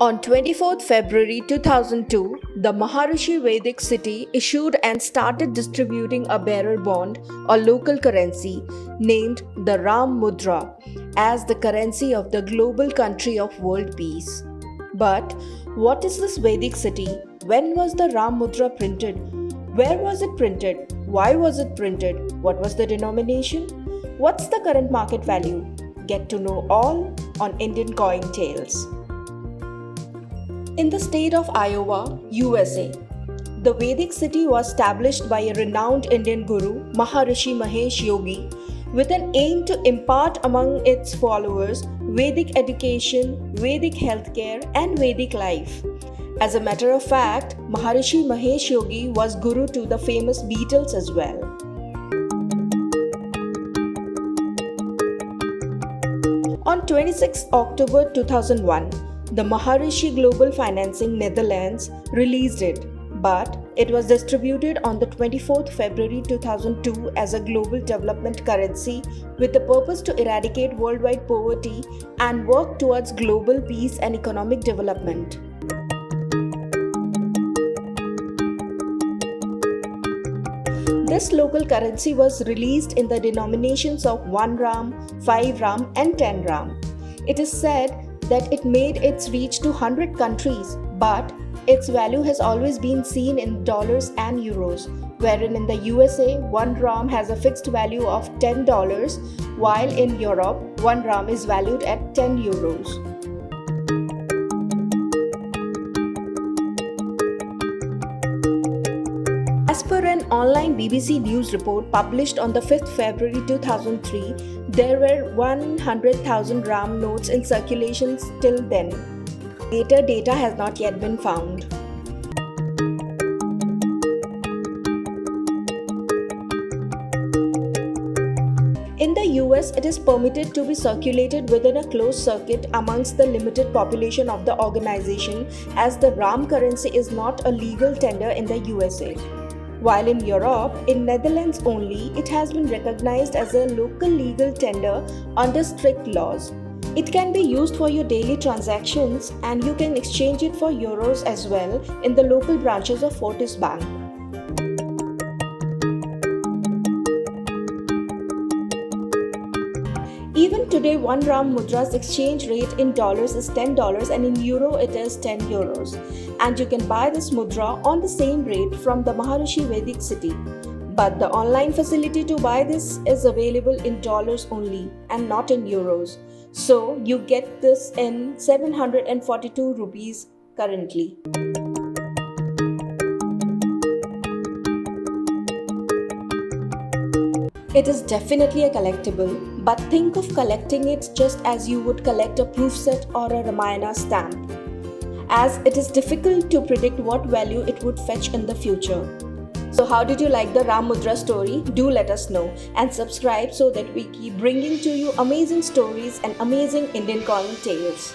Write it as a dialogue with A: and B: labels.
A: On 24th February 2002, the Maharishi Vedic city issued and started distributing a bearer bond or local currency named the Ram Mudra as the currency of the global country of world peace. But what is this Vedic city? When was the Ram Mudra printed? Where was it printed? Why was it printed? What was the denomination? What's the current market value? Get to know all on Indian Coin Tales. In the state of Iowa, USA, the Vedic city was established by a renowned Indian guru, Maharishi Mahesh Yogi, with an aim to impart among its followers Vedic education, Vedic healthcare, and Vedic life. As a matter of fact, Maharishi Mahesh Yogi was guru to the famous Beatles as well. On 26 October 2001, the Maharishi Global Financing Netherlands released it, but it was distributed on the 24th February 2002 as a global development currency with the purpose to eradicate worldwide poverty and work towards global peace and economic development. This local currency was released in the denominations of 1 Ram, 5 Ram, and 10 Ram. It is said that it made its reach to 100 countries, but its value has always been seen in dollars and euros, wherein in the USA, 1 Ram has a fixed value of $10, while in Europe, 1 Ram is valued at 10 euros. As per an online BBC News report published on the 5th February 2003, there were 100,000 Ram notes in circulation till then. Later data has not yet been found. In the US, it is permitted to be circulated within a closed circuit amongst the limited population of the organization, as the Ram currency is not a legal tender in the USA. While in Europe, in Netherlands only, it has been recognized as a local legal tender under strict laws. It can be used for your daily transactions, and you can exchange it for euros as well in the local branches of Fortis Bank. Even today, 1 Ram Mudra's exchange rate in dollars is $10 and in euro it is 10 euros. And you can buy this mudra on the same rate from the Maharishi Vedic city. But the online facility to buy this is available in dollars only and not in euros. So you get this in 742 rupees currently. It is definitely a collectible, but think of collecting it just as you would collect a proof set or a Ramayana stamp, as it is difficult to predict what value it would fetch in the future. So how did you like the Ram Mudra story? Do let us know and subscribe so that we keep bringing to you amazing stories and amazing Indian coin tales.